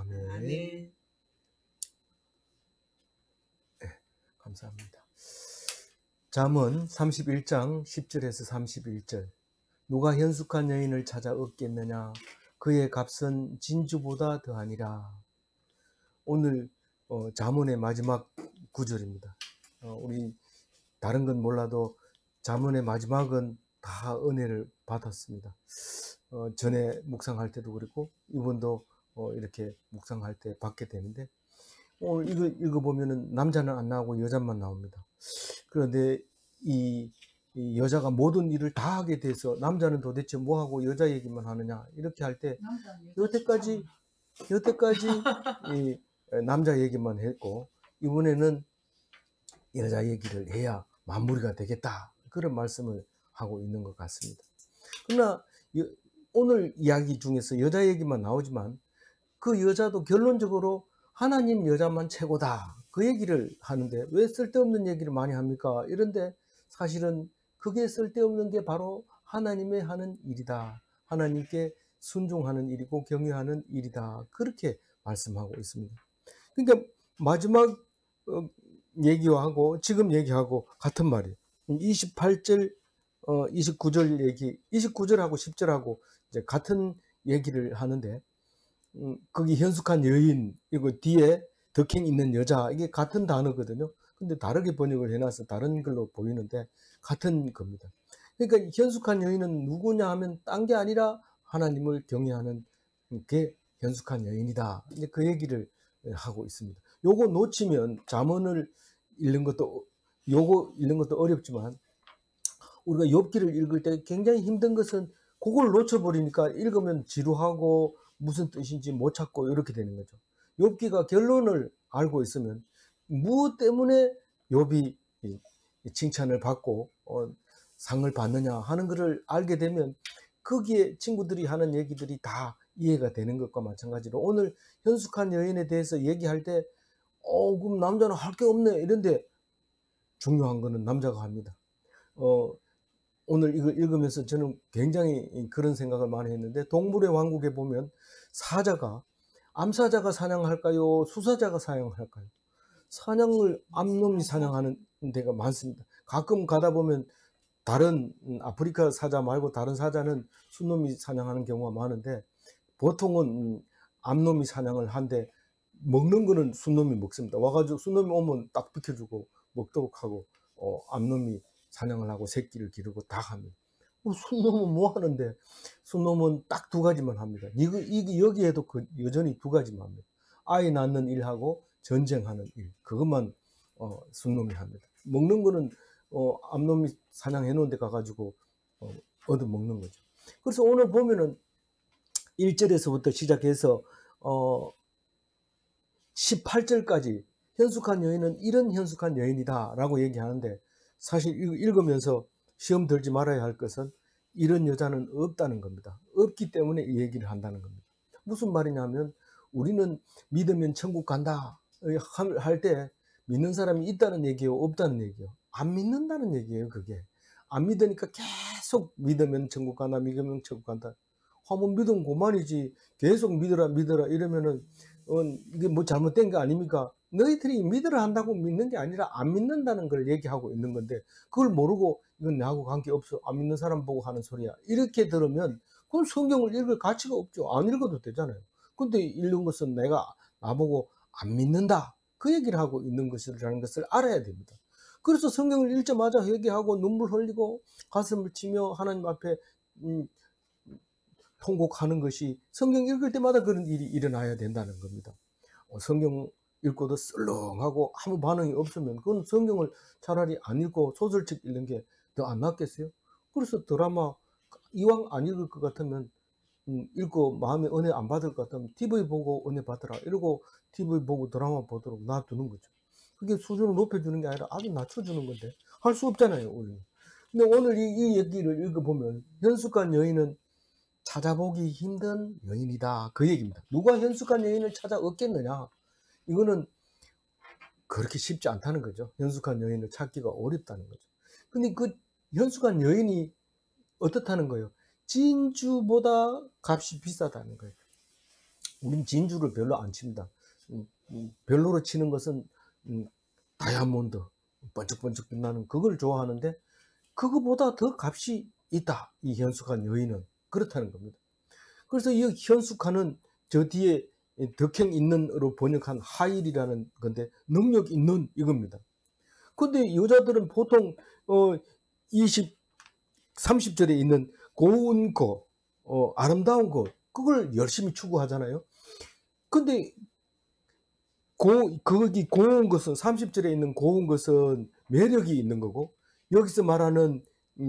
아멘. 아멘. 네, 감사합니다. 잠언 31장 10절에서 31절. 누가 현숙한 여인을 찾아 얻겠느냐? 그의 값은 진주보다 더하니라. 오늘 잠언의 마지막 구절입니다. 우리 다른 건 몰라도 잠언의 마지막은 다 은혜를 받았습니다. 전에 묵상할 때도 그렇고 이번도 이렇게 묵상할 때 받게 되는데, 오늘 이거 읽어보면은 남자는 안 나오고 여자만 나옵니다. 그런데 이 여자가 모든 일을 다 하게 돼서 남자는 도대체 뭐하고 여자 얘기만 하느냐 이렇게 할 때 여태까지 이 남자 얘기만 했고 이번에는 여자 얘기를 해야 마무리가 되겠다, 그런 말씀을 하고 있는 것 같습니다. 그러나 오늘 이야기 중에서 여자 얘기만 나오지만 그 여자도 결론적으로 하나님 여자만 최고다, 그 얘기를 하는데 왜 쓸데없는 얘기를 많이 합니까? 이런데 사실은 그게 쓸데없는 게 바로 하나님의 하는 일이다, 하나님께 순종하는 일이고 경외하는 일이다, 그렇게 말씀하고 있습니다. 그러니까 마지막 얘기하고 지금 얘기하고 같은 말이에요. 28절 29절 얘기, 29절하고 10절하고 이제 같은 얘기를 하는데, 거기 현숙한 여인, 이거 뒤에 덕행 있는 여자, 이게 같은 단어거든요. 근데 다르게 번역을 해놔서 다른 걸로 보이는데 같은 겁니다. 그러니까 현숙한 여인은 누구냐 하면 딴 게 아니라 하나님을 경외하는 게 현숙한 여인이다, 이제 그 얘기를 하고 있습니다. 요거 놓치면 잠언을 읽는 것도 어렵지만 우리가 욥기를 읽을 때 굉장히 힘든 것은 그걸 놓쳐버리니까 읽으면 지루하고 무슨 뜻인지 못 찾고 이렇게 되는 거죠. 욥기가 결론을 알고 있으면 무엇 때문에 욥이 칭찬을 받고 상을 받느냐 하는 것을 알게 되면 거기에 친구들이 하는 얘기들이 다 이해가 되는 것과 마찬가지로 오늘 현숙한 여인에 대해서 얘기할 때 그럼 남자는 할 게 없네 이런데, 중요한 거는 남자가 합니다. 오늘 이걸 읽으면서 저는 굉장히 그런 생각을 많이 했는데, 동물의 왕국에 보면 암사자가 사냥할까요? 수사자가 사냥할까요? 사냥을 암놈이 사냥하는 데가 많습니다. 가끔 가다 보면 다른 아프리카 사자 말고 다른 사자는 순놈이 사냥하는 경우가 많은데, 보통은 암놈이 사냥을 한데 먹는 거는 순놈이 먹습니다. 와가지고 순놈이 오면 딱 비켜주고 먹도록 하고 암놈이 사냥을 하고 새끼를 기르고 다 합니다. 순놈은 뭐 하는데? 순놈은 딱 두 가지만 합니다. 여기에도 여전히 두 가지만 합니다. 아이 낳는 일하고 전쟁하는 일, 그것만 순놈이 합니다. 먹는 거는 암놈이 사냥해 놓은 데 가가지고 얻어 먹는 거죠. 그래서 오늘 보면은 1절에서부터 시작해서 18절까지 현숙한 여인은 이런 현숙한 여인이다 라고 얘기하는데, 사실 읽으면서 시험 들지 말아야 할 것은 이런 여자는 없다는 겁니다. 없기 때문에 이 얘기를 한다는 겁니다. 무슨 말이냐면, 우리는 믿으면 천국 간다 할 때 믿는 사람이 있다는 얘기예요, 없다는 얘기예요? 안 믿는다는 얘기예요. 그게 안 믿으니까 계속 믿으면 천국 간다, 믿으면 천국 간다. 하면 믿으면 그만이지, 계속 믿어라 이러면은 이게 뭐 잘못된 게 아닙니까? 너희들이 믿으라 한다고 믿는 게 아니라 안 믿는다는 걸 얘기하고 있는 건데, 그걸 모르고 이건 나하고 관계없어, 안 믿는 사람 보고 하는 소리야, 이렇게 들으면 그건 성경을 읽을 가치가 없죠. 안 읽어도 되잖아요. 근데 읽는 것은 나보고 안 믿는다, 그 얘기를 하고 있는 것이라는 것을 알아야 됩니다. 그래서 성경을 읽자마자 회개하고 눈물 흘리고 가슴을 치며 하나님 앞에 통곡하는 것이, 성경 읽을 때마다 그런 일이 일어나야 된다는 겁니다. 성경 읽고도 썰렁하고 아무 반응이 없으면 그건 성경을 차라리 안 읽고 소설책 읽는 게 더 안 낫겠어요? 그래서 드라마 이왕 안 읽을 것 같으면 읽고 마음에 은혜 안 받을 것 같으면 TV 보고 은혜 받으라 이러고 TV 보고 드라마 보도록 놔두는 거죠. 그게 수준을 높여주는 게 아니라 아주 낮춰주는 건데 할 수 없잖아요, 우리는. 근데 오늘 이 얘기를 읽어보면 현숙한 여인은 찾아보기 힘든 여인이다, 그 얘기입니다. 누가 현숙한 여인을 찾아 얻겠느냐? 이거는 그렇게 쉽지 않다는 거죠. 현숙한 여인을 찾기가 어렵다는 거죠. 근데 그 현숙한 여인이 어떻다는 거예요? 진주보다 값이 비싸다는 거예요. 우린 진주를 별로 안 칩니다. 별로로 치는 것은 다이아몬드, 번쩍번쩍 빛나는 그걸 좋아하는데 그거보다 더 값이 있다. 이 현숙한 여인은 그렇다는 겁니다. 그래서 이 현숙한은 저 뒤에 덕행 있는으로 번역한 하일이라는 건데 능력 있는 이겁니다. 근데 여자들은 보통 20, 30절에 있는 고운 것, 아름다운 것, 그걸 열심히 추구하잖아요. 근데 거기 고운 것은 30절에 있는 고운 것은 매력이 있는 거고 여기서 말하는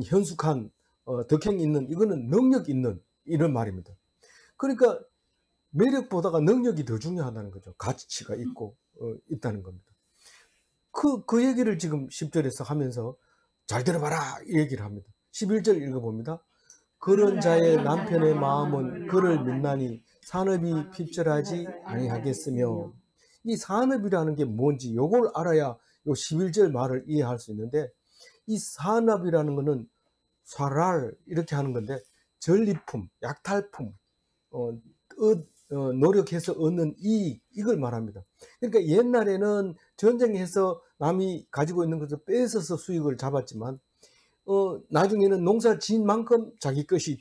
현숙한 덕행 있는 이거는 능력 있는 이런 말입니다. 그러니까 매력보다가 능력이 더 중요하다는 거죠. 가치가 있고 있다는 겁니다. 그 얘기를 지금 10절에서 하면서 잘 들어봐라 이 얘기를 합니다. 11절 읽어봅니다. 그런 자의 남편의 마음은 그를 믿나니 산업이 핍절하지 아니하겠으며 이 산업이라는 게 뭔지 이걸 알아야 요 11절 말을 이해할 수 있는데 이 산업이라는 거는 사랄 이렇게 하는 건데 전리품, 약탈품, 노력해서 얻는 이익 이걸 말합니다. 그러니까 옛날에는 전쟁해서 남이 가지고 있는 것을 뺏어서 수익을 잡았지만 나중에는 농사 지은 만큼 자기 것이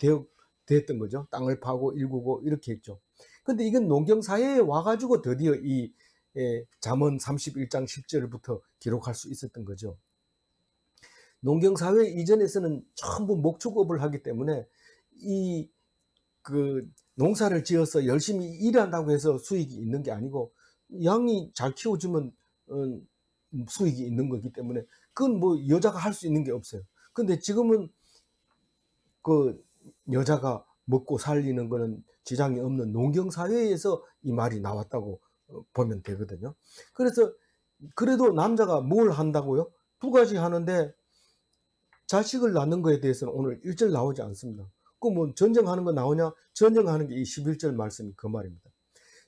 되었던 거죠. 땅을 파고 일구고 이렇게 했죠. 근데 이건 농경사회에 와가지고 드디어 이 잠언 31장 10절부터 기록할 수 있었던 거죠. 농경사회 이전에서는 전부 목축업을 하기 때문에 농사를 지어서 열심히 일한다고 해서 수익이 있는 게 아니고 양이 잘 키워주면 수익이 있는 거기 때문에 그건 뭐 여자가 할 수 있는 게 없어요. 근데 지금은 그 여자가 먹고 살리는 거는 지장이 없는 농경사회에서 이 말이 나왔다고 보면 되거든요. 그래서 그래도 남자가 뭘 한다고요? 두 가지 하는데 자식을 낳는 거에 대해서는 오늘 1절 나오지 않습니다. 그 뭐 전쟁하는 거 나오냐? 전쟁하는 게 이 11절 말씀이 그 말입니다.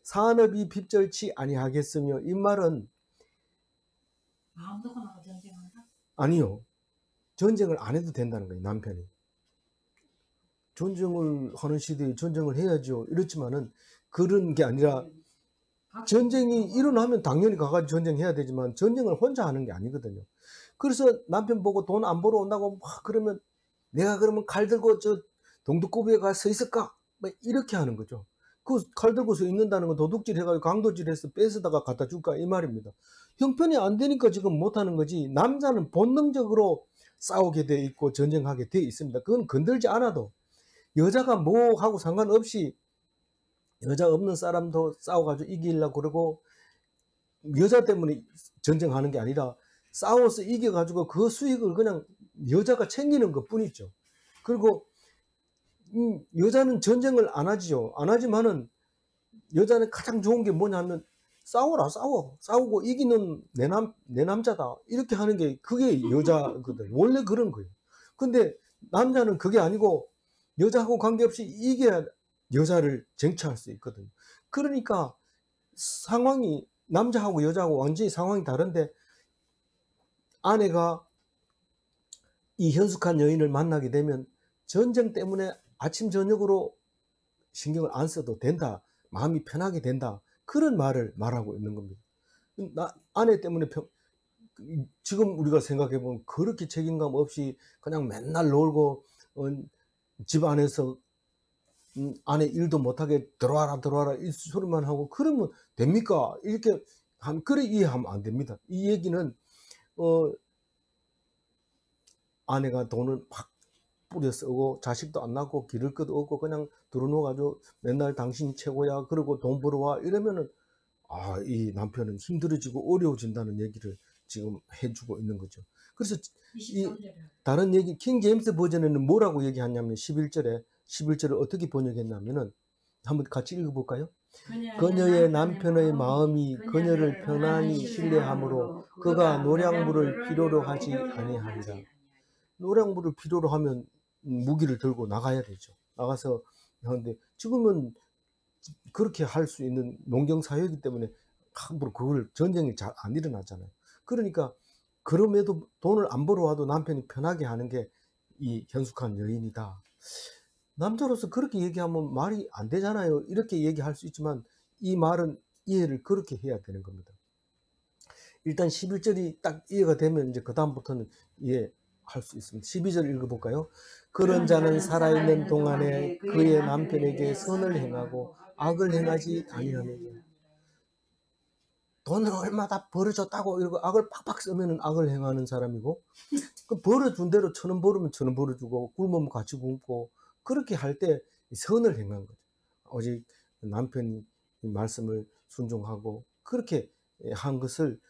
산업이 핍절치 아니하겠으며 이 말은 마음도 하나 전쟁한다? 아니요. 전쟁을 안 해도 된다는 거예요. 남편이. 전쟁을 하는 시대에 전쟁을 해야죠. 이렇지만은 그런 게 아니라 전쟁이 일어나면 당연히 가가지고 전쟁해야 되지만 전쟁을 혼자 하는 게 아니거든요. 그래서 남편 보고 돈 안 벌어 온다고 막 그러면 내가 그러면 칼 들고 저 동두고비에 가서 서 있을까? 막 이렇게 하는 거죠. 그 칼 들고 서 있는다는 건 도둑질 해가지고 강도질해서 뺏어다가 갖다 줄까 이 말입니다. 형편이 안 되니까 지금 못 하는 거지. 남자는 본능적으로 싸우게 돼 있고 전쟁하게 돼 있습니다. 그건 건들지 않아도 여자가 뭐 하고 상관없이 여자 없는 사람도 싸워가지고 이기려고 그러고 여자 때문에 전쟁하는 게 아니라 싸워서 이겨가지고 그 수익을 그냥 여자가 챙기는 것 뿐이죠. 그리고 여자는 전쟁을 안 하지요. 안 하지만은 여자는 가장 좋은 게 뭐냐면 싸워라 싸우고 이기는 내 남자다 이렇게 하는 게 그게 여자거든. 원래 그런 거예요. 근데 남자는 그게 아니고 여자하고 관계없이 이겨야 여자를 쟁취할 수 있거든요. 그러니까 상황이 남자하고 여자하고 완전히 상황이 다른데 아내가 이 현숙한 여인을 만나게 되면 전쟁 때문에 아침 저녁으로 신경을 안 써도 된다. 마음이 편하게 된다. 그런 말을 말하고 있는 겁니다. 아내 때문에 지금 우리가 생각해 보면 그렇게 책임감 없이 그냥 맨날 놀고 집 안에서 아내 일도 못하게 들어와라 이 소리만 하고 그러면 됩니까? 이렇게 그래 이해하면 안 됩니다. 이 얘기는 아내가 돈을 막 뿌려 쓰고 자식도 안 낳고 기를 것도 없고 그냥 들어놓아가지고 맨날 당신이 최고야 그러고 돈 벌어와 이러면은 이 남편은 힘들어지고 어려워진다는 얘기를 지금 해주고 있는 거죠. 그래서 이 다른 얘기 킹 제임스 버전에는 뭐라고 얘기하냐면 11절을 어떻게 번역했냐면은 한번 같이 읽어볼까요? 그녀의 남편의 마음이 그녀를 편안히 신뢰하므로 그가 노량물을 필요로 하지 아니하리라. 노량물을 필요로 하면 무기를 들고 나가야 되죠. 나가서 하는데 지금은 그렇게 할 수 있는 농경 사회이기 때문에 함부로 그걸 전쟁이 잘 안 일어나잖아요. 그러니까 그럼에도 돈을 안 벌어와도 남편이 편하게 하는 게 이 현숙한 여인이다. 남자로서 그렇게 얘기하면 말이 안 되잖아요. 이렇게 얘기할 수 있지만 이 말은 이해를 그렇게 해야 되는 겁니다. 일단 11절이 딱 이해가 되면 이제 그다음부터는 이해할 수 있습니다. 12절 읽어볼까요? 그런 자는 살아있는 동안에 그의 남편에게 선을 행하고 악을 행하지 아니하느냐. 돈을 얼마 다 벌어줬다고 이러고 악을 팍팍 쓰면 악을 행하는 사람이고, 그 벌어준 대로 1,000원 벌으면 1,000원 벌어주고 굶으면 같이 굶고 그렇게 할 때 선을 행한 거죠. 오직 남편이 말씀을 순종하고 그렇게 한 것을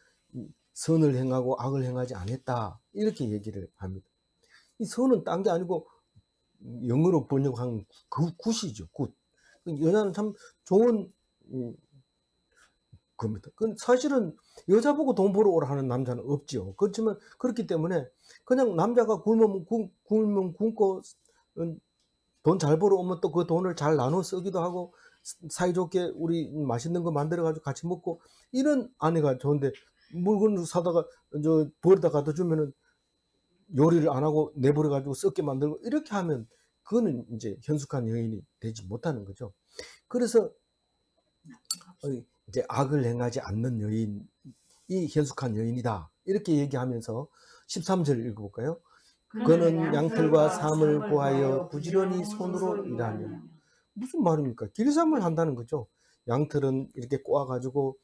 선을 행하고 악을 행하지 않았다, 이렇게 얘기를 합니다. 이 선은 딴 게 아니고 영어로 번역한 굿이죠. 굿. 여자는 참 좋은 겁니다. 사실은 여자 보고 돈 벌어 오라 하는 남자는 없죠. 그렇지만 그렇기 때문에 그냥 남자가 굶으면 굶고 돈 잘 벌어 오면 또 그 돈을 잘 나눠 쓰기도 하고 사이좋게 우리 맛있는 거 만들어 가지고 같이 먹고, 이런 아내가 좋은데 물건을 사다가 저 버리다 갖다 주면은 요리를 안 하고 내버려 가지고 썩게 만들고 이렇게 하면 그거는 이제 현숙한 여인이 되지 못하는 거죠. 그래서 이제 악을 행하지 않는 여인이 현숙한 여인이다, 이렇게 얘기하면서 13절 읽어볼까요? 그는 양털과 삶을 구하여 부지런히 손으로 일하며. 무슨 말입니까? 길쌈을 한다는 거죠. 양털은 이렇게 꼬아가지고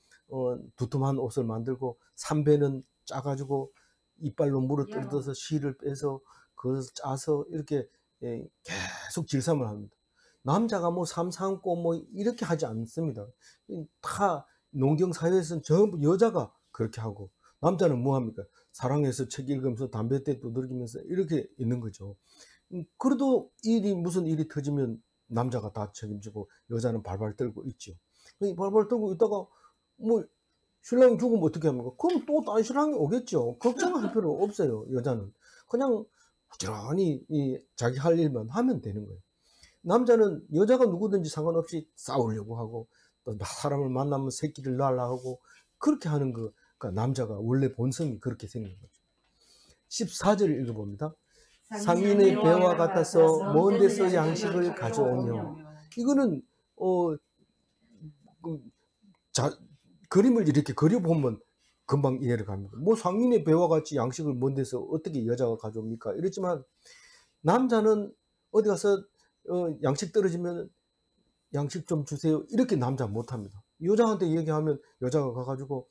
두툼한 옷을 만들고, 삼배는 짜가지고 이빨로 물어 뜯어서 실을 빼서 그것을 짜서 이렇게 계속 질삼을 합니다. 남자가 뭐 삶 삼고 뭐 이렇게 하지 않습니다. 다 농경 사회에서는 전부 여자가 그렇게 하고, 남자는 뭐 합니까? 사랑해서 책 읽으면서 담배 때 두들기면서 이렇게 있는 거죠. 그래도 무슨 일이 터지면 남자가 다 책임지고 여자는 발발 떨고 있죠. 발발 떨고 있다가 뭐 신랑이 죽으면 어떻게 합니까? 그럼 또 다른 신랑이 오겠죠. 걱정할 필요 없어요. 여자는 그냥 부지런히 자기 할 일만 하면 되는 거예요. 남자는 여자가 누구든지 상관없이 싸우려고 하고, 또 사람을 만나면 새끼를 낳으려고 하고 그렇게 하는 거. 그러니까 남자가 원래 본성이 그렇게 생긴 거죠. 14절 읽어봅니다. 상인의 배와 같아서 먼 데서 양식을 가져오며. 이거는 그 그림을 이렇게 그려보면 금방 이해를 갑니다. 뭐 상인의 배와 같이 양식을 먼 데서 어떻게 여자가 가져옵니까? 이랬지만 남자는 어디 가서 양식 떨어지면 양식 좀 주세요, 이렇게 남자 못합니다. 여자한테 얘기하면 여자가 가가지고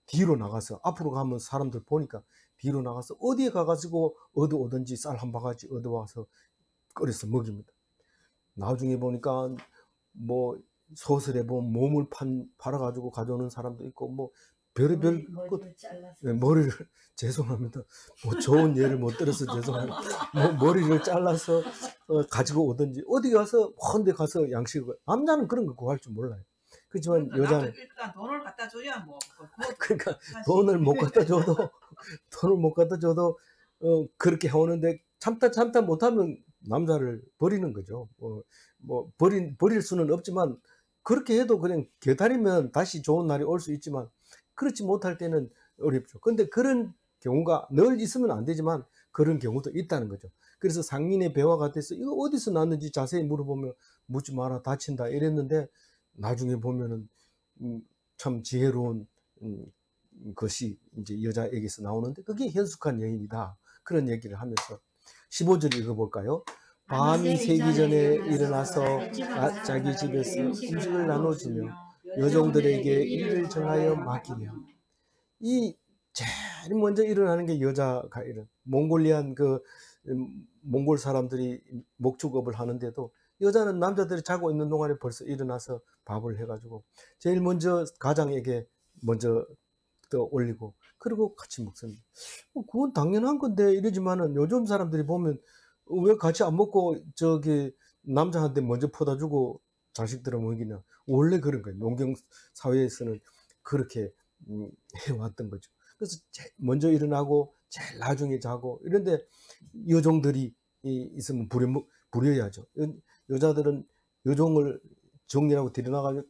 뒤로 나가서, 앞으로 가면 사람들 보니까 뒤로 나가서 어디에 가가지고 얻어오든지 쌀 한 바가지 얻어와서 끓여서 먹입니다. 나중에 보니까 뭐 소설에 보면 몸을 팔아가지고 가져오는 사람도 있고, 뭐 별의별 머리를 죄송합니다. 뭐 좋은 예를 못 들어서 죄송합니다. 뭐 머리를 잘라서 가지고 오든지 어디 가서 먼 데 가서 양식을, 남자는 그런 거 구할 줄 몰라요. 그렇지만 여자는 일단 돈을 갖다 줘야 뭐 그러니까 돈을 못 갖다 줘도 그렇게 해오는데 참다 못하면 남자를 버리는 거죠. 버릴 수는 없지만 그렇게 해도 그냥 기다리면 다시 좋은 날이 올 수 있지만, 그렇지 못할 때는 어렵죠. 근데 그런 경우가 늘 있으면 안 되지만 그런 경우도 있다는 거죠. 그래서 상인의 배와 같아서 이거 어디서 났는지 자세히 물어보면 묻지 마라 다친다 이랬는데, 나중에 보면은 참 지혜로운 것이 이제 여자에게서 나오는데 그게 현숙한 여인이다, 그런 얘기를 하면서 15절 읽어볼까요? 밤이 새기 전에 일어나서 자기 집에서 음식을 나눠주며 여종들에게 일을 정하여 맡기며. 이 제일 먼저 일어나는 게 여자가 몽골리안 몽골 사람들이 목축업을 하는데도 여자는 남자들이 자고 있는 동안에 벌써 일어나서 밥을 해가지고 제일 먼저 가장에게 먼저 또 올리고 그리고 같이 먹습니다. 그건 당연한 건데 이러지만은 요즘 사람들이 보면 왜 같이 안 먹고 저기 남자한테 먼저 퍼다 주고 자식들은 먹이냐. 원래 그런 거예요. 농경 사회에서는 그렇게 해왔던 거죠. 그래서 먼저 일어나고 제일 나중에 자고 이런데 여종들이 있으면 부려야죠. 여자들은 여종을 정리하고 들여나가지고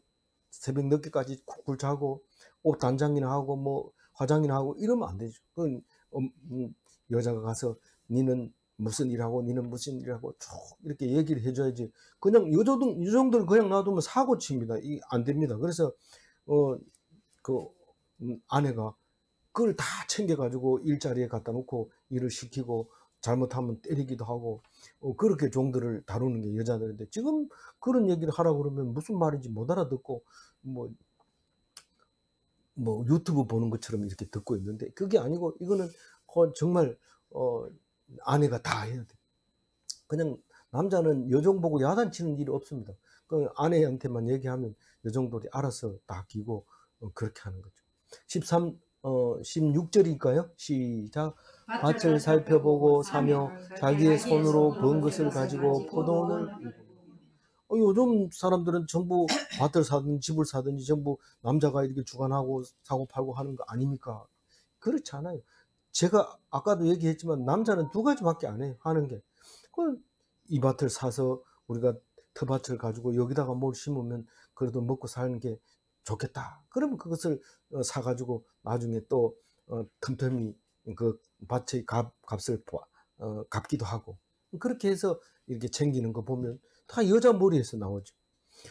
새벽 늦게까지 쿡쿡 자고 옷 단장이나 하고 뭐 화장이나 하고 이러면 안 되죠. 그건 여자가 가서 니는 무슨 일하고 니는 무슨 일하고 쭉 이렇게 얘기를 해줘야지. 그냥 이 정도를 그냥 놔두면 사고 칩니다. 이 안 됩니다. 그래서 그 아내가 그걸 다 챙겨가지고 일자리에 갖다 놓고 일을 시키고 잘못하면 때리기도 하고 그렇게 종들을 다루는 게 여자들인데 지금 그런 얘기를 하라고 그러면 무슨 말인지 못 알아듣고 뭐 유튜브 보는 것처럼 이렇게 듣고 있는데 그게 아니고 이거는 정말 아내가 다 해야 돼. 그냥 남자는 여종 보고 야단치는 일이 없습니다. 그 아내한테만 얘기하면 여종들이 알아서 다 끼고 그렇게 하는 거죠. 16절일까요? 시작. 밭을 살펴보고 사며 자기의 손으로 번 것을 가지고 포도원을 요즘 사람들은 전부 밭을 사든지 집을 사든지 전부 남자가 이렇게 주관하고 사고 팔고 하는 거 아닙니까? 그렇지 않아요. 제가 아까도 얘기했지만 남자는 두 가지밖에 안 해요. 하는 게. 이 밭을 사서 우리가 텃밭을 가지고 여기다가 뭘 심으면 그래도 먹고 사는 게 좋겠다. 그러면 그것을 사가지고 나중에 또 틈틈이 그 밭의 값을 갚기도 하고 그렇게 해서 이렇게 챙기는 거 보면 다 여자 머리에서 나오죠.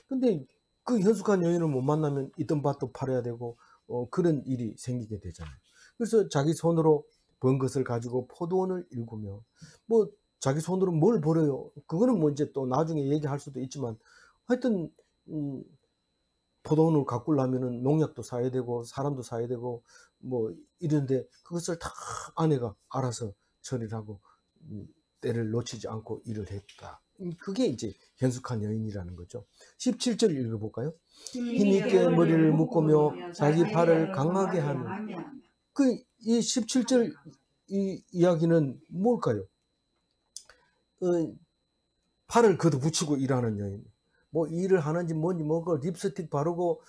근데 그 현숙한 여인을 못 만나면 있던 밭도 팔아야 되고 그런 일이 생기게 되잖아요. 그래서 자기 손으로 번 것을 가지고 포도원을 일구며 뭐 자기 손으로 뭘 벌어요. 그거는 뭐 이제 또 나중에 얘기할 수도 있지만 하여튼 포도원을 가꾸려면은 농약도 사야 되고 사람도 사야 되고 뭐 이런데 그것을 다 아내가 알아서 처리를 하고 때를 놓치지 않고 일을 했다. 그게 이제 현숙한 여인이라는 거죠. 17절 읽어볼까요? 힘있게 머리를 묶으며 자기 팔을 강하게 하며 이 17절 이 이야기는 뭘까요? 팔을 걷어붙이고 일하는 여인. 뭐 일을 하는지 뭔지 그 립스틱 바르고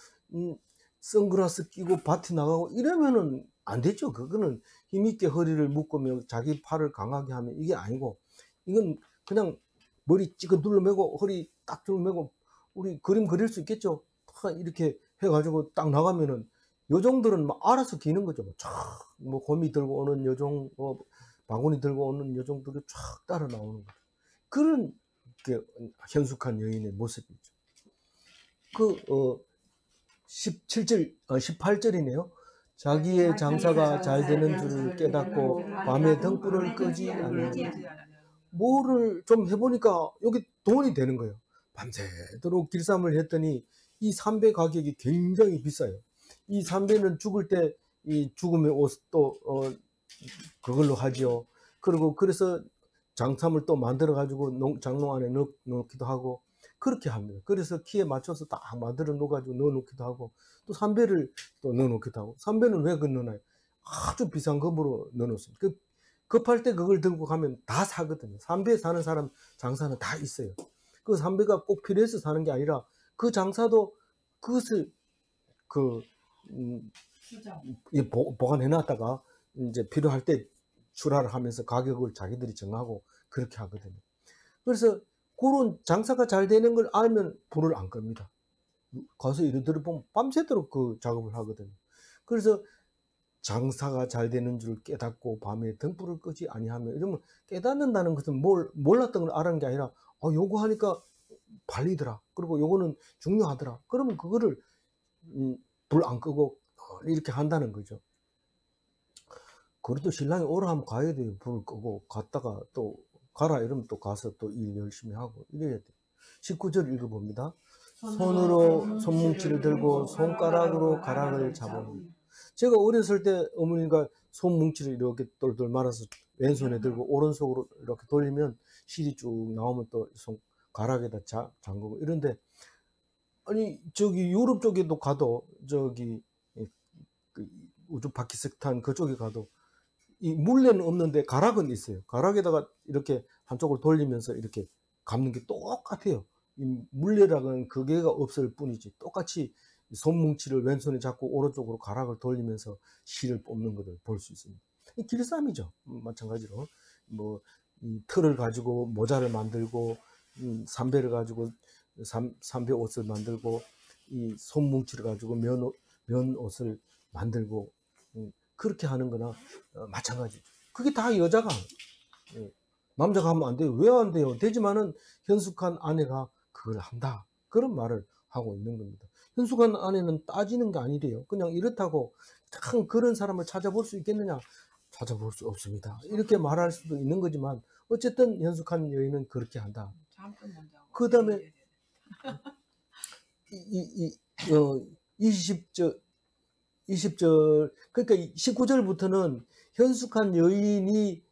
선글라스 끼고 밭에 나가고 이러면은 안 되죠. 그거는 힘있게 허리를 묶으며 자기 팔을 강하게 하면 이게 아니고 이건 그냥 머리 찌그 눌러매고 허리 딱 눌러매고 우리 그림 그릴 수 있겠죠. 이렇게 해가지고 딱 나가면은 요정들은 막 알아서 기는 거죠. 뭐 곰이 들고 오는 요정, 바구니 들고 오는 요정들이 쫙 따라 나오는 거죠. 그런 현숙한 여인의 모습이죠. 17절, 18절이네요. 자기의 장사가 잘 되는 줄을 깨닫고 밤에 등불을 끄지 않으니 뭐를 좀 해보니까 여기 돈이 되는 거예요. 밤새도록 길쌈을 했더니 이 삼배 가격이 굉장히 비싸요. 이 삼배는 죽을 때 이 죽음의 옷도 그걸로 하죠. 그리고 그래서 장참을 또 만들어 가지고 장롱 안에 넣기도 하고 그렇게 합니다. 그래서 키에 맞춰서 딱 만들어 놓아 가지고 넣어 놓기도 하고 또 삼배를 또 넣어 놓기도 하고 삼배는 왜 넣나요? 아주 비싼 금으로 넣어 놓습니다. 급할 때 그걸 들고 가면 다 사거든요. 삼배 사는 사람 장사는 다 있어요. 그 삼배가 꼭 필요해서 사는 게 아니라 그 장사도 그것을 보관해 놨다가 이제 필요할 때 출하를 하면서 가격을 자기들이 정하고 그렇게 하거든요. 그래서 그런 장사가 잘 되는 걸 알면 불을 안 겁니다. 가서 이런들을 보면 밤새도록 그 작업을 하거든요. 그래서 장사가 잘 되는 줄 깨닫고 밤에 등불을 끄지 아니하면 이러면 깨닫는다는 것은 몰랐던 걸 알았는 게 아니라 요거 하니까 발리더라. 그리고 요거는 중요하더라. 그러면 그거를 불 안 끄고 이렇게 한다는 거죠. 그래도 신랑이 오라 하면 가야 돼요. 불을 끄고 갔다가 또 가라 이러면 또 가서 또 일 열심히 하고 이래야 돼요. 19절 읽어봅니다. 손으로 손뭉치를 들고 손가락으로 가락을 잡으니. 제가 어렸을 때 어머니가 손뭉치를 이렇게 돌돌 말아서 왼손에 들고 오른손으로 이렇게 돌리면 실이 쭉 나오면 또 손가락에다 잠그고 이런데 아니 저기 유럽 쪽에도 가도 저기 우주 파키스탄 그쪽에 가도 이 물레는 없는데 가락은 있어요. 가락에다가 이렇게 한쪽을 돌리면서 이렇게 감는 게 똑같아요. 이 물레락은 그게가 없을 뿐이지 똑같이 손뭉치를 왼손에 잡고 오른쪽으로 가락을 돌리면서 실을 뽑는 것을 볼 수 있습니다. 이 길쌈이죠. 마찬가지로 뭐 이 틀을 가지고 모자를 만들고 삼배를 가지고 삼배 옷을 만들고 이 손뭉치를 가지고 면 옷을 만들고 그렇게 하는 거나 마찬가지죠. 그게 다 여자가 하는 거예요. 남자가 하면 안 돼요. 왜 안 돼요? 되지만은 현숙한 아내가 그걸 한다. 그런 말을 하고 있는 겁니다. 현숙한 아내는 따지는 게 아니래요. 그냥 이렇다고 참 그런 사람을 찾아볼 수 있겠느냐? 찾아볼 수 없습니다. 이렇게 말할 수도 있는 거지만 어쨌든 현숙한 여인은 그렇게 한다. 그 다음에 20절, 20절, 그러니까 19절부터는 현숙한 여인이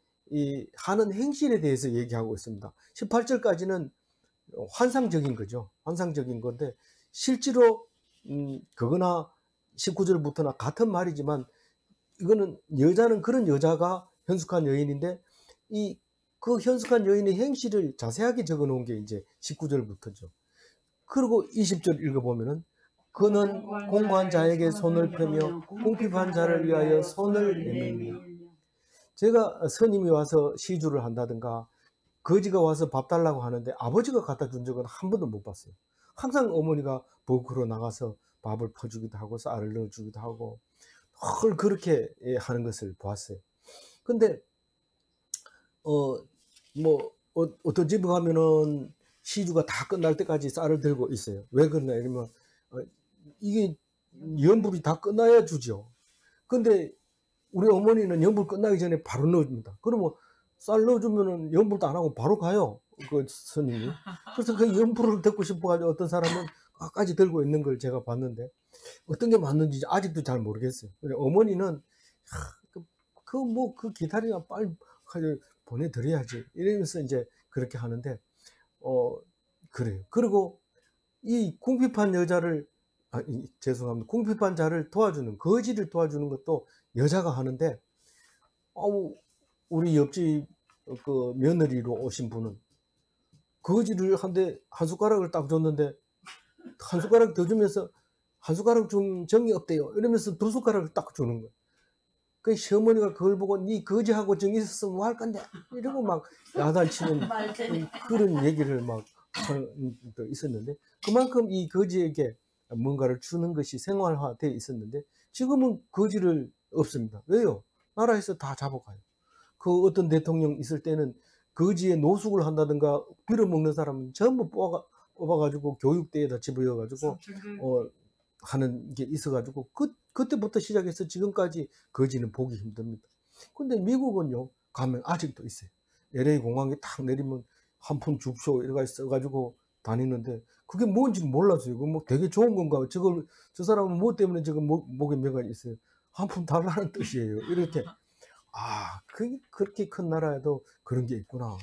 하는 행실에 대해서 얘기하고 있습니다. 18절까지는 환상적인 거죠. 환상적인 건데, 실제로, 그거나 19절부터나 같은 말이지만, 이거는 여자는 그런 여자가 현숙한 여인인데, 그 현숙한 여인의 행실을 자세하게 적어 놓은 게 이제 19절부터죠. 그리고 20절 읽어보면은, 그는 공고한 자에게 손을 펴며 궁핍한 자를 위하여 손을 내밀며, 제가 스님이 와서 시주를 한다든가 거지가 와서 밥 달라고 하는데 아버지가 갖다 준 적은 한 번도 못 봤어요. 항상 어머니가 부엌으로 나가서 밥을 퍼주기도 하고 쌀을 넣어주기도 하고 늘 그렇게 하는 것을 보았어요. 근데 어떤 집에 가면은 시주가 다 끝날 때까지 쌀을 들고 있어요. 왜 그러냐 이러면 이게 연불이 다 끝나야 주죠. 근데 우리 어머니는 연불 끝나기 전에 바로 넣어줍니다. 그러면 쌀 넣어주면은 연불도 안 하고 바로 가요. 그 스님이. 그래서 그 연불을 듣고 싶어가지고 어떤 사람은 끝까지 들고 있는 걸 제가 봤는데 어떤 게 맞는지 아직도 잘 모르겠어요. 어머니는 그 기다리나 빨리 보내드려야지 이러면서 이제 그렇게 하는데 그래요. 그리고 이 궁핍한 여자를 죄송합니다. 궁핍한 자를 도와주는 거지를 도와주는 것도 여자가 하는데 우리 옆집 그 며느리로 오신 분은 거지를 한 숟가락을 딱 줬는데 한 숟가락 더 주면서 한 숟가락 좀 정이 없대요. 이러면서 두 숟가락을 딱 주는 거예요. 그 시어머니가 그걸 보고 니 거지하고 정이 있었으면 뭐 할 건데 이러고 막 야단치는 그런 얘기를 막 하는 도 있었는데 그만큼 이 거지에게 뭔가를 주는 것이 생활화되어 있었는데 지금은 거지를 없습니다. 왜요? 나라에서 다 잡아가요. 그 어떤 대통령 있을 때는 거지에 노숙을 한다든가 빌어먹는 사람은 전부 뽑아가지고 교육대에다 집어여가지고 하는 게 있어가지고 그때부터 시작해서 지금까지 거지는 보기 힘듭니다. 근데 미국은요 가면 아직도 있어요. LA 공항에 딱 내리면 한 푼 줍쇼 이래가 써가지고 다니는데 그게 뭔지 몰랐어요. 그 뭐 되게 좋은 건가? 저 사람은 뭐 때문에 지금 목에 매가 있어요. 한 푼 달라는 뜻이에요. 이렇게 그렇게 큰 나라에도 그런 게 있구나.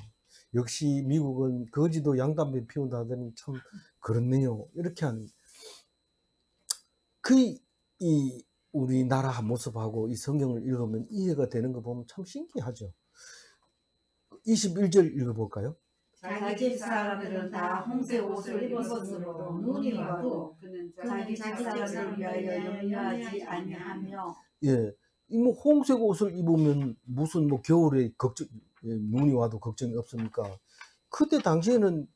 역시 미국은 거지도 양담배 피운다 하더니 참 그렇네요. 이렇게 하는 이 우리나라 모습하고 이 성경을 읽으면 이해가 되는 거 보면 참 신기하죠. 21절 읽어볼까요? 자기 집 사람들은 다 홍색 옷을 입었으므로 눈이 와도 그는 자기 집 사람들을 위하여 염려하지 아니하며. 예, 뭐 홍색 옷을 입으면 무슨 뭐 겨울에 눈이 와도 걱정이 없습니까? 그때 당시에는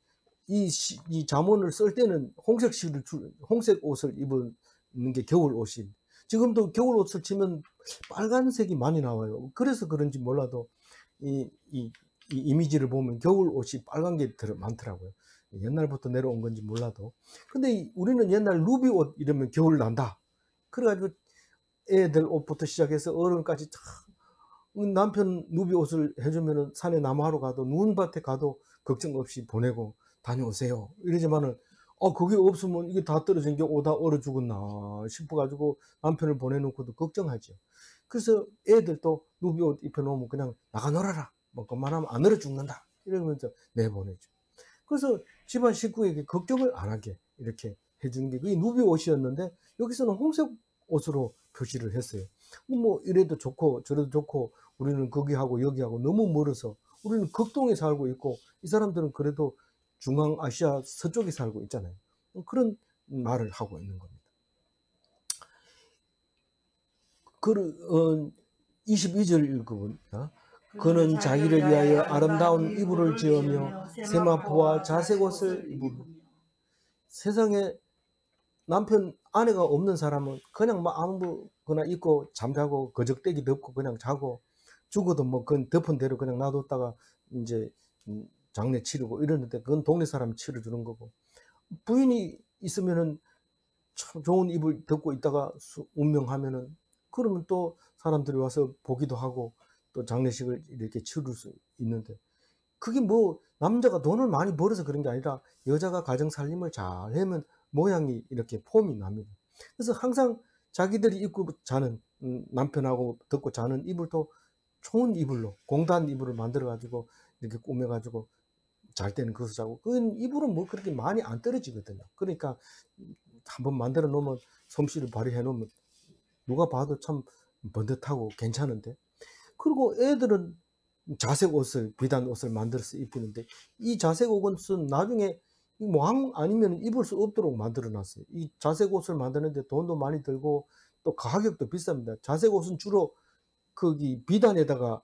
이 잠언을 쓸 때는 홍색 옷을 입은 게 겨울 옷이. 지금도 겨울 옷을 치면 빨간색이 많이 나와요. 그래서 그런지 몰라도 이 이미지를 보면 겨울 옷이 빨간 게 많더라고요. 옛날부터 내려온 건지 몰라도. 근데 우리는 옛날 루비 옷 이러면 겨울 난다. 그래가지고 애들 옷부터 시작해서 어른까지 남편 누비 옷을 해주면은 산에 나무하러 가도 눈밭에 가도 걱정 없이 보내고 다녀오세요. 이러지만은 그게 없으면 이게 다 떨어진 게 오다 얼어 죽었나 싶어가지고 남편을 보내놓고도 걱정하죠. 그래서 애들도 누비 옷 입혀놓으면 그냥 나가 놀아라. 뭐 그만하면 안 얼어 죽는다. 이러면서 내보내죠. 그래서 집안 식구에게 걱정을 안 하게 이렇게 해주는 게 그게 누비 옷이었는데 여기서는 홍색 옷으로 표시를 했어요. 뭐 이래도 좋고 저래도 좋고 우리는 거기하고 여기하고 너무 멀어서 우리는 극동에 살고 있고 이 사람들은 그래도 중앙아시아 서쪽에 살고 있잖아요. 그런 말을 하고 있는 겁니다. 22절 읽어보니까 그는 자기를 위하여 아름다운 이불을 지으며 세마포와 자색 옷을 입으며. 세상에 아내가 없는 사람은 그냥 뭐 아무거나 입고 잠자고 거적대기 덮고 그냥 자고 죽어도 뭐 그건 덮은 대로 그냥 놔뒀다가 이제 장례 치르고 이러는데 그건 동네 사람이 치러주는 거고, 부인이 있으면은 참 좋은 이불 덮고 있다가 운명하면은 그러면 또 사람들이 와서 보기도 하고 또 장례식을 이렇게 치를 수 있는데, 그게 뭐 남자가 돈을 많이 벌어서 그런 게 아니라 여자가 가정 살림을 잘 하면 모양이 이렇게 폼이 납니다. 그래서 항상 자기들이 입고 자는, 남편하고 덮고 자는 이불도 좋은 이불로, 공단 이불을 만들어 가지고 이렇게 꾸며 가지고 잘 때는 거기서 자고, 그 이불은 뭐 그렇게 많이 안 떨어지거든요. 그러니까 한번 만들어 놓으면, 솜씨를 발휘해 놓으면 누가 봐도 참 번듯하고 괜찮은데, 그리고 애들은 자색 옷을, 비단 옷을 만들어서 입히는데, 이 자색 옷은 나중에 왕 아니면 입을 수 없도록 만들어 놨어요. 이 자색 옷을 만드는데 돈도 많이 들고 또 가격도 비쌉니다. 자색 옷은 주로 거기 비단에다가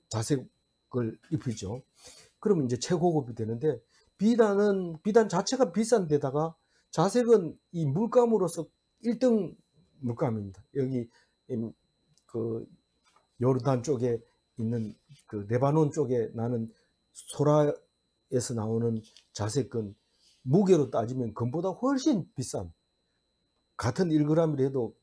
자색을 입히죠. 그러면 이제 최고급이 되는데, 비단 자체가 비싼 데다가 자색은 이 물감으로서 1등 물감입니다. 여기 그 요르단 쪽에 있는 그 레바논 쪽에 나는 소라에서 나오는 자색은 무게로 따지면 금보다 훨씬 비싼, 같은 1g이라도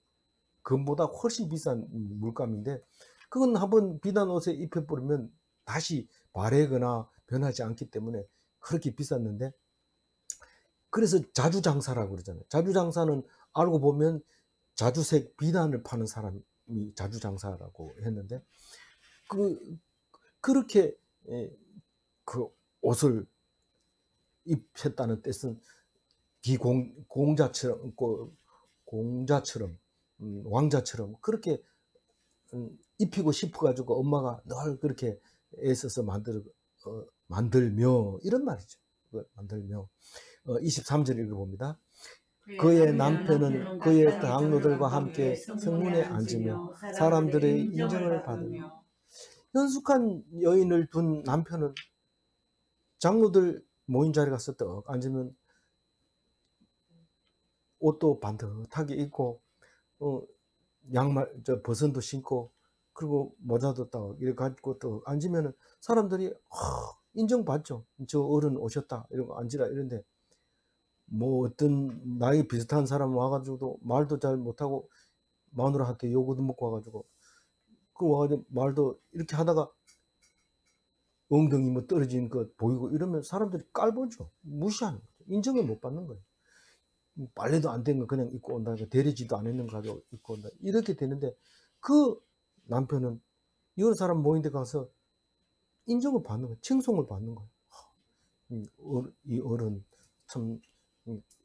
금보다 훨씬 비싼 물감인데, 그건 한번 비단 옷에 입혀버리면 다시 바래거나 변하지 않기 때문에 그렇게 비쌌는데, 그래서 자주장사라고 그러잖아요. 자주장사는 알고 보면 자주색 비단을 파는 사람이 자주장사라고 했는데, 그렇게 그 옷을 입혔다는 뜻은 공자처럼 왕자처럼 그렇게 입히고 싶어 가지고 엄마가 늘 그렇게 애써서 만들며 이런 말이죠. 만들며. 23절 읽어봅니다. 그의 남편은 그의 장로들과 함께 성문에 앉으며 사람들의 인정을 받으며. 현숙한 여인을 둔 남편은 장로들 모인 자리에 가서 떡 앉으면 옷도 반듯하게 입고, 양말, 버선도 신고, 그리고 모자도 딱 이렇게 가지고 또 앉으면은 사람들이 인정받죠. 저 어른 오셨다, 이러고 앉으라 이런데, 뭐 어떤 나이 비슷한 사람 와가지고도 말도 잘 못하고 마누라한테 요구도 먹고 와가지고, 그 와가지고 말도 이렇게 하다가 엉덩이 뭐 떨어진 것 보이고 이러면 사람들이 깔보죠. 무시하는 거죠. 인정을 못 받는 거예요. 빨래도 안 된 거 그냥 입고 온다. 데리지도 안 했는 거 가지고 입고 온다. 이렇게 되는데, 그 남편은 여러 사람 모인 데 가서 인정을 받는 거예요. 칭송을 받는 거예요. 이 어른 참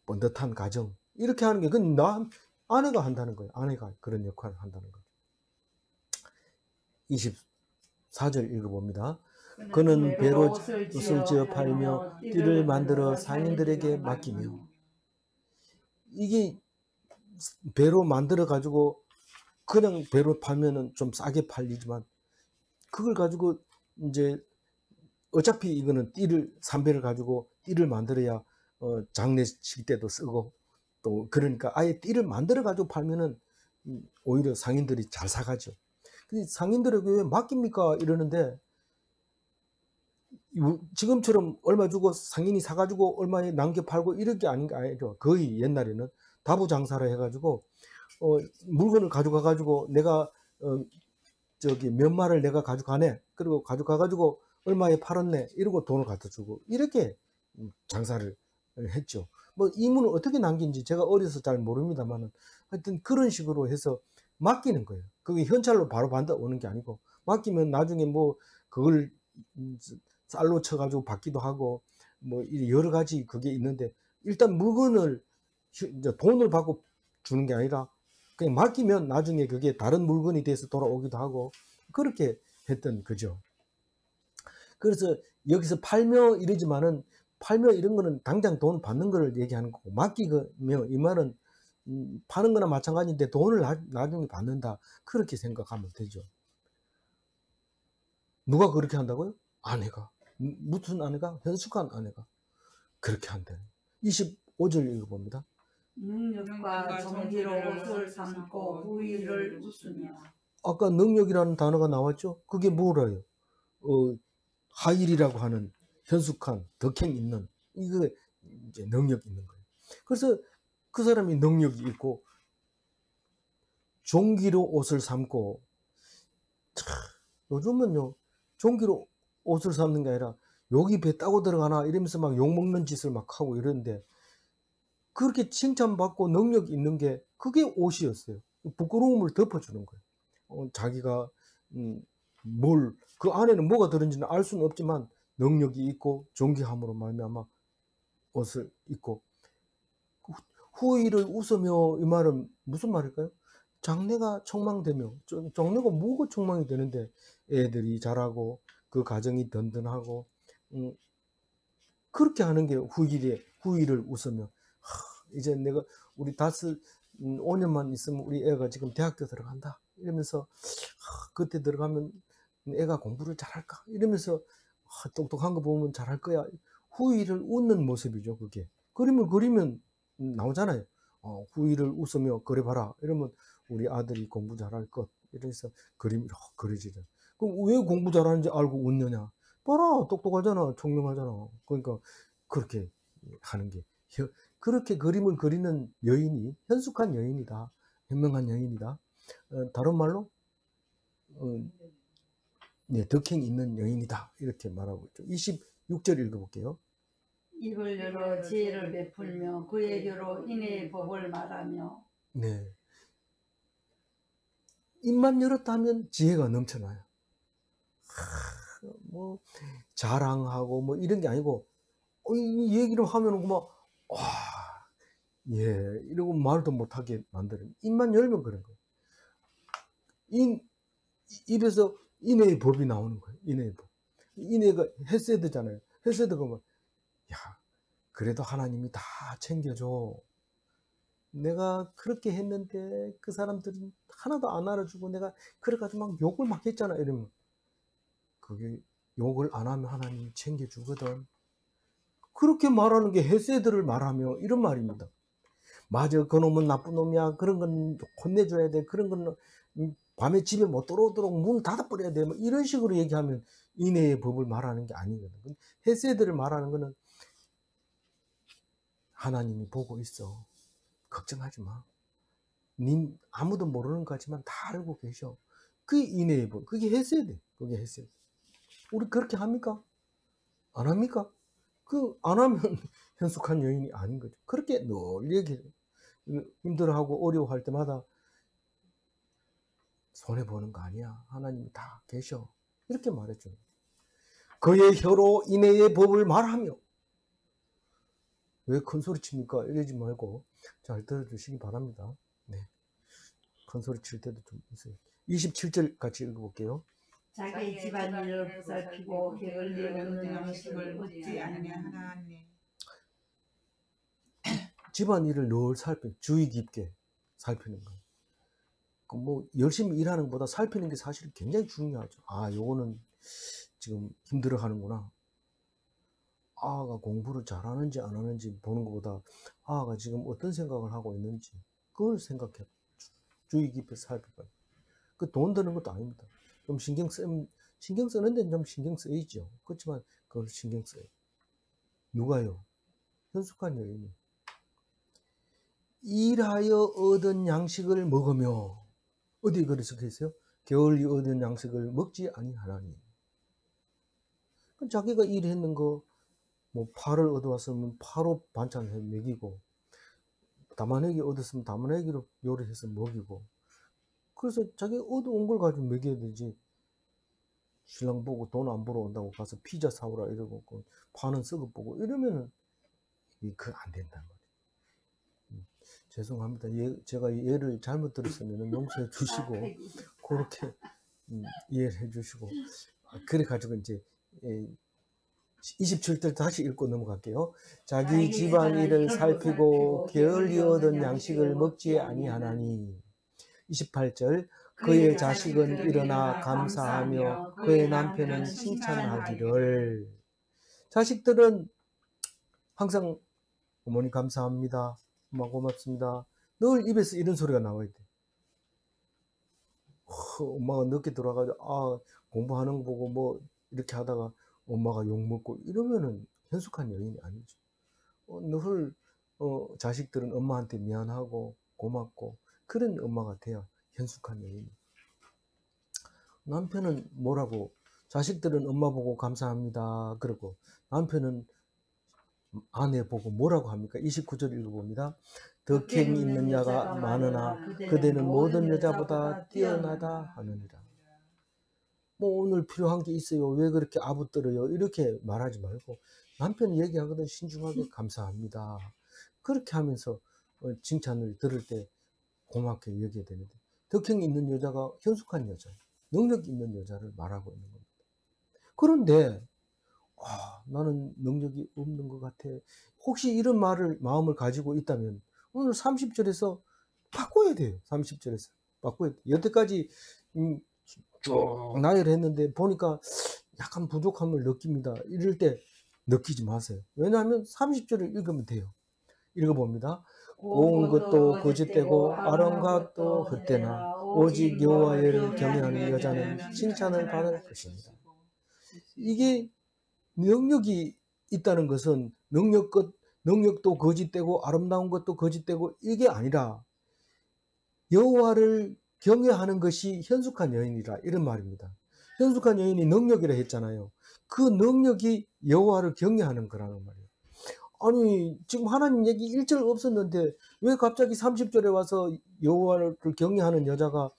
번듯한 가정. 이렇게 하는 게 그건 아내가 한다는 거예요. 아내가 그런 역할을 한다는 거죠. 24절 읽어봅니다. 그는 배로 옷을 지어 팔며 띠를 만들어 상인들에게 맡기며. 이게 배로 만들어 가지고 그냥 배로 팔면은 좀 싸게 팔리지만, 그걸 가지고 이제 어차피 이거는 삼배를 가지고 띠를 만들어야 장례식 때도 쓰고, 또 그러니까 아예 띠를 만들어 가지고 팔면은 오히려 상인들이 잘 사가죠. 근데 상인들에게 왜 맡깁니까 이러는데, 지금처럼 얼마 주고 상인이 사가지고 얼마에 남겨 팔고 이런 게 아니죠. 거의 옛날에는 다부장사를 해가지고 물건을 가져가 가지고 내가 몇 마를 내가 가져가네, 그리고 가져가가지고 얼마에 팔았네 이러고 돈을 갖다 주고 이렇게 장사를 했죠. 뭐 이문을 어떻게 남긴지 제가 어려서 잘 모릅니다만은, 하여튼 그런 식으로 해서 맡기는 거예요. 그게 현찰로 바로 받아 오는 게 아니고, 맡기면 나중에 뭐 그걸 쌀로 쳐가지고 받기도 하고 뭐 여러 가지 그게 있는데, 일단 물건을 이제 돈을 받고 주는 게 아니라 그냥 맡기면 나중에 그게 다른 물건이 돼서 돌아오기도 하고 그렇게 했던 거죠. 그래서 여기서 팔며 이러지만은, 팔며 이런 거는 당장 돈 받는 걸 얘기하는 거고, 맡기며 이 말은 파는 거나 마찬가지인데 돈을 나중에 받는다, 그렇게 생각하면 되죠. 누가 그렇게 한다고요? 아내가. 무슨 아내가? 현숙한 아내가 그렇게 한다. 25절 읽어봅니다. 능력과 정의로 옷을 삼고 부위를 웃으며. 아까 능력이라는 단어가 나왔죠? 그게 뭐라요? 하일이라고 하는 현숙한 덕행 있는 이거 이제 능력 있는 거예요. 그래서 그 사람이 능력이 있고 종기로 옷을 삼고, 요즘은요 종기로 옷을 삼는 게 아니라 여기 배 따고 들어가나 이러면서 막 욕먹는 짓을 막 하고 이러는데, 그렇게 칭찬받고 능력 있는 게 그게 옷이었어요. 부끄러움을 덮어주는 거예요. 자기가 뭘 그 안에는 뭐가 들은지는 알 수는 없지만 능력이 있고 존귀함으로 말미암아 옷을 입고, 후의를 웃으며 이 말은 무슨 말일까요? 장래가 촉망되며, 장래가 뭐가 촉망이 되는데 애들이 자라고 그 가정이 든든하고 그렇게 하는 게 후의를 웃으며, 이제 내가 우리 다스 5년만 있으면 우리 애가 지금 대학교 들어간다 이러면서 그때 들어가면 애가 공부를 잘할까 이러면서 똑똑한 거 보면 잘할 거야. 후의를 웃는 모습이죠. 그게 그림을 그리면 나오잖아요. 후의를 웃으며 그려봐라 이러면 우리 아들이 공부 잘할 것 이래서 그림이 그려지죠. 그럼 왜 공부 잘하는지 알고 웃느냐? 봐라, 똑똑하잖아, 총명하잖아. 그러니까 그렇게 하는 게, 그렇게 그림을 그리는 여인이 현숙한 여인이다, 현명한 여인이다. 다른 말로 네, 덕행 있는 여인이다 이렇게 말하고 있죠. 26절 읽어볼게요. 입을 열어 지혜를 베풀며 그에게로 인애의 법을 말하며. 네, 입만 열었다 하면 지혜가 넘쳐나요. 뭐 자랑하고 뭐 이런 게 아니고 이 얘기를 하면 그만 와, 예, 이러고 말도 못하게 만드는, 입만 열면 그런 거예요. 입에서 인애의 법이 나오는 거예요. 인애의 법. 인애가 헤세드잖아요. 헤세드가 뭐, 야, 그래도 하나님이 다 챙겨줘. 내가 그렇게 했는데 그 사람들이 하나도 안 알아주고 내가 그래가지고 막 욕을 막 했잖아. 이러면 그게 욕을 안 하면 하나님이 챙겨주거든. 그렇게 말하는 게 헤세드를 말하며 이런 말입니다. 맞아, 그놈은 나쁜 놈이야. 그런 건 혼내줘야 돼. 그런 건 밤에 집에 못 들어오도록 문 닫아버려야 돼. 뭐 이런 식으로 얘기하면 인애의 법을 말하는 게 아니거든. 헤세드를 말하는 거는 하나님이 보고 있어. 걱정하지 마. 님 아무도 모르는 것 같지만 다 알고 계셔. 그게 인애의 법. 그게 헤세드. 그게 헤세드. 우리 그렇게 합니까? 안 합니까? 그 안 하면 현숙한 여인이 아닌 거죠. 그렇게 늘 얘기해요. 힘들어하고 어려워할 때마다 손해보는 거 아니야. 하나님이 다 계셔. 이렇게 말했죠. 그의 혀로 인애의 법을 말하며. 왜 큰 소리 칩니까? 이러지 말고 잘 들어주시기 바랍니다. 네, 큰 소리 칠 때도 좀 있어요. 27절 같이 읽어볼게요. 자기 집안일을 보살피고 게을리 없는 양식을 묻지 아니하나니. 집안일을 늘 주의 깊게 살피는 거예요. 뭐 열심히 일하는 것보다 살피는 게 사실 굉장히 중요하죠. 요거는 지금 힘들어 하는구나. 아가 공부를 잘하는지 안 하는지 보는 것보다 아가 지금 어떤 생각을 하고 있는지 그걸 생각해 주의 깊게 살펴봐요. 그 돈 드는 것도 아닙니다. 좀 신경 쓰는 데는 좀 신경 쓰이죠. 그렇지만 그걸 신경 써요. 누가요? 현숙한 여인이 일하여 얻은 양식을 먹으며, 어디 그래서 계세요? 게을리 얻은 양식을 먹지 아니하나니. 자기가 일했는 거, 뭐 파를 얻어왔으면 파로 반찬을 먹이고, 담아내기 얻었으면 담아내기로 요리해서 먹이고, 그래서 자기 얻어온 걸 가지고 먹여야 되지. 신랑 보고 돈 안 벌어 온다고 가서 피자 사오라 이러고 파는 썩어 보고 이러면은 그 안 된단 말이에요. 죄송합니다. 제가 예를 잘못 들었으면 용서해 주시고 그렇게 이해를 해 주시고, 그래 가지고 이제 27절 다시 읽고 넘어갈게요. 자기 집안 일을 살피고 게을리 얻은 양식을 먹지 아니하나니. 28절 그의 자식은 일어나 감사하며 그의 남편은 칭찬하기를. 자식들은 항상 어머니 감사합니다, 엄마 고맙습니다, 늘 입에서 이런 소리가 나와야 돼. 엄마가 늦게 돌아가지고 공부하는 거 보고 뭐 이렇게 하다가 엄마가 욕먹고 이러면은 현숙한 여인이 아니죠. 늘 자식들은 엄마한테 미안하고 고맙고 그런 엄마가 돼야 현숙한 여인이. 남편은 뭐라고, 자식들은 엄마 보고 감사합니다 그러고 남편은 아내 보고 뭐라고 합니까? 29절 읽어봅니다. 덕행 있는 자가 많으나 그대는 모든 여자보다 뛰어나다 하느니라. 뭐 오늘 필요한 게 있어요, 왜 그렇게 아부떨어요, 이렇게 말하지 말고 남편이 얘기하거든 신중하게 감사합니다 그렇게 하면서 칭찬을 들을 때 고맙게 여겨야 되는데, 덕행 있는 여자가 현숙한 여자, 능력 있는 여자를 말하고 있는 겁니다. 그런데 나는 능력이 없는 것 같아, 혹시 이런 마음을 가지고 있다면 오늘 30절에서 바꿔야 돼요. 30절에서 바꿔야 돼요. 여태까지 쭉 나열했는데 보니까 약간 부족함을 느낍니다. 이럴 때 느끼지 마세요. 왜냐하면 30절을 읽으면 돼요. 읽어봅니다. 고운 것도 거짓되고 아름 것도 헛되나 오직 여호와를 경외하는 여자는 칭찬을 받을 것입니다. 이게 능력이 있다는 것은 능력도 거짓되고 아름다운 것도 거짓되고 이게 아니라 여호와를 경외하는 것이 현숙한 여인이라, 이런 말입니다. 현숙한 여인이 능력이라 했잖아요. 그 능력이 여호와를 경외하는 거라는 말이에요. 아니 지금 하나님 얘기 1절 없었는데 왜 갑자기 30절에 와서 여호와를 경외하는 여자가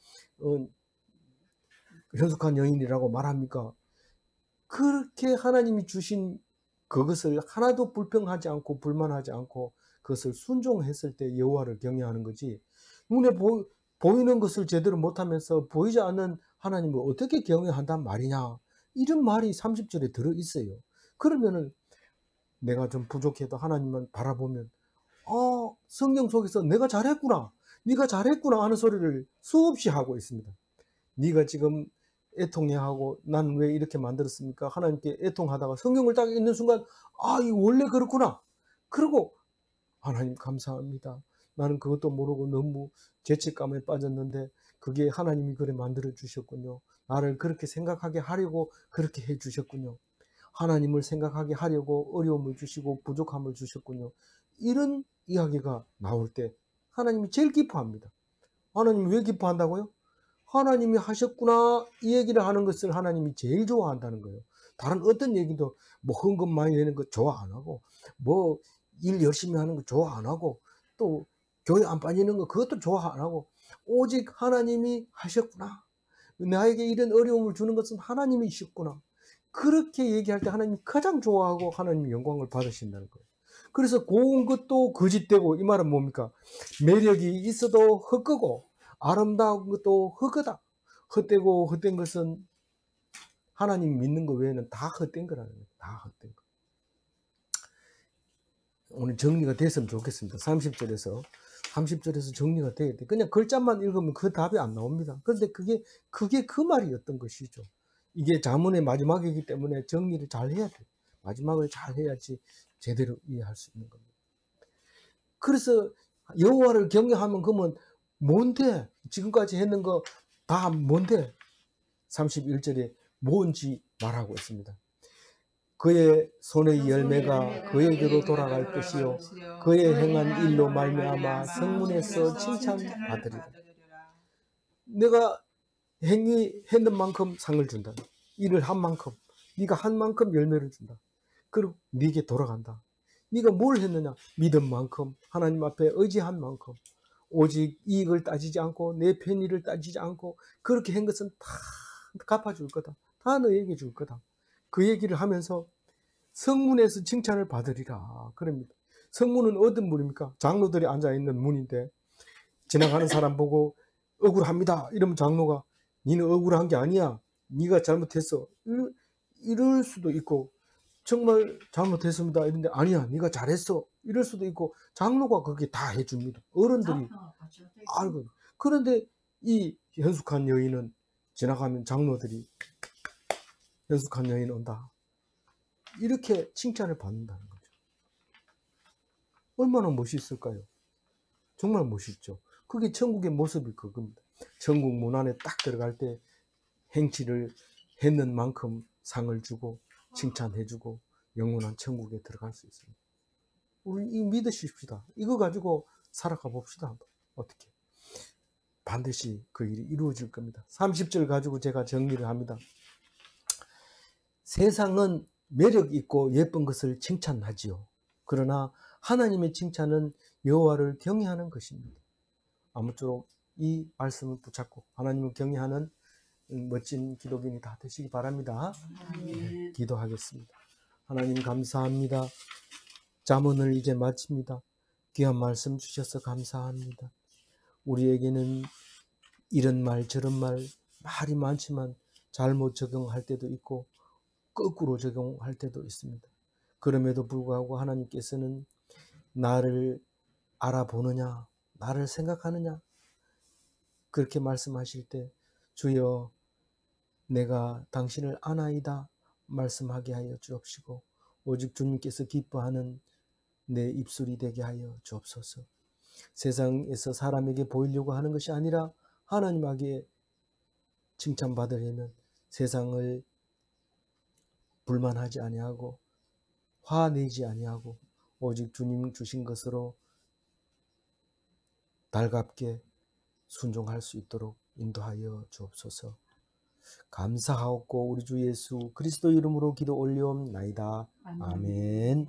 현숙한 여인이라고 말합니까? 그렇게 하나님이 주신 그것을 하나도 불평하지 않고 불만하지 않고 그것을 순종했을 때 여호와를 경외하는 거지, 눈에 보이는 것을 제대로 못하면서 보이지 않는 하나님을 어떻게 경외한단 말이냐, 이런 말이 30절에 들어있어요. 그러면은 내가 좀 부족해도 하나님만 바라보면 성경 속에서 내가 잘했구나, 네가 잘했구나 하는 소리를 수없이 하고 있습니다. 네가 지금 애통해하고 난 왜 이렇게 만들었습니까? 하나님께 애통하다가 성경을 딱 읽는 순간 이거 원래 그렇구나. 그리고 하나님 감사합니다. 나는 그것도 모르고 너무 죄책감에 빠졌는데 그게 하나님이 그래 만들어 주셨군요. 나를 그렇게 생각하게 하려고 그렇게 해 주셨군요. 하나님을 생각하게 하려고 어려움을 주시고 부족함을 주셨군요. 이런 이야기가 나올 때 하나님이 제일 기뻐합니다. 하나님이 왜 기뻐한다고요? 하나님이 하셨구나 이 얘기를 하는 것을 하나님이 제일 좋아한다는 거예요. 다른 어떤 얘기도 뭐 헌금 많이 내는 거 좋아 안 하고 뭐 일 열심히 하는 거 좋아 안 하고 또 교회 안 빠지는 거 그것도 좋아 안 하고 오직 하나님이 하셨구나, 나에게 이런 어려움을 주는 것은 하나님이셨구나, 그렇게 얘기할 때 하나님이 가장 좋아하고 하나님이 영광을 받으신다는 거예요. 그래서 고운 것도 거짓되고, 이 말은 뭡니까? 매력이 있어도 헛되고 아름다운 것도 헛되다. 헛되고 헛된 것은 하나님 믿는 것 외에는 다 헛된 거라는 거예요. 다 헛된 거. 오늘 정리가 됐으면 좋겠습니다. 30절에서 정리가 돼야 돼. 그냥 글자만 읽으면 그 답이 안 나옵니다. 그런데 그게 그 말이었던 것이죠. 이게 자문의 마지막이기 때문에 정리를 잘 해야 돼요. 마지막을 잘 해야지 제대로 이해할 수 있는 겁니다. 그래서 여호와를 경외하면 그러면 뭔데? 지금까지 했는 거 다 뭔데? 31절에 뭔지 말하고 있습니다. 그의 손의 열매가 그에게로 돌아갈 것이요 그의 행한 일로 말미암아 성문에서 칭찬받으리라. 내가 행위했는 만큼 상을 준다. 일을 한 만큼, 네가 한 만큼 열매를 준다. 그리고 네게 돌아간다. 네가 뭘 했느냐? 믿은 만큼, 하나님 앞에 의지한 만큼, 오직 이익을 따지지 않고 내 편의를 따지지 않고 그렇게 한 것은 다 갚아줄 거다. 다 너에게 줄 거다. 그 얘기를 하면서 성문에서 칭찬을 받으리라 그럽니다. 성문은 어떤 문입니까? 장로들이 앉아있는 문인데 지나가는 사람 보고 억울합니다 이러면 장로가 니는 억울한 게 아니야, 네가 잘못했어, 이럴 수도 있고, 정말 잘못했습니다 이런데 아니야 네가 잘했어 이럴 수도 있고, 장로가 그렇게 다 해줍니다. 어른들이 알고. 그런데 이 현숙한 여인은 지나가면 장로들이 현숙한 여인 온다 이렇게 칭찬을 받는다는 거죠. 얼마나 멋있을까요? 정말 멋있죠. 그게 천국의 모습이 그겁니다. 천국 문 안에 딱 들어갈 때 행치를 했는 만큼 상을 주고 칭찬해주고 영원한 천국에 들어갈 수 있습니다. 우리 이 믿으십시다. 이거 가지고 살아가 봅시다. 어떻게? 반드시 그 일이 이루어질 겁니다. 30절 가지고 제가 정리를 합니다. 세상은 매력 있고 예쁜 것을 칭찬하지요. 그러나 하나님의 칭찬은 여호와를 경외하는 것입니다. 아무쪼록 이 말씀을 붙잡고 하나님을 경외하는 멋진 기독인이 다 되시기 바랍니다. 아멘. 기도하겠습니다. 하나님 감사합니다. 잠언을 이제 마칩니다. 귀한 말씀 주셔서 감사합니다. 우리에게는 이런 말 저런 말이 많지만 잘못 적용할 때도 있고 거꾸로 적용할 때도 있습니다. 그럼에도 불구하고 하나님께서는 나를 알아보느냐, 나를 생각하느냐, 그렇게 말씀하실 때 주여 내가 당신을 아나이다 말씀하게 하여 주옵시고 오직 주님께서 기뻐하는 내 입술이 되게 하여 주옵소서. 세상에서 사람에게 보이려고 하는 것이 아니라 하나님에게 칭찬받으려면 세상을 불만하지 아니하고 화내지 아니하고 오직 주님 주신 것으로 달갑게 순종할 수 있도록 인도하여 주옵소서. 감사하옵고 우리 주 예수 그리스도 이름으로 기도 올려옵나이다. 아멘.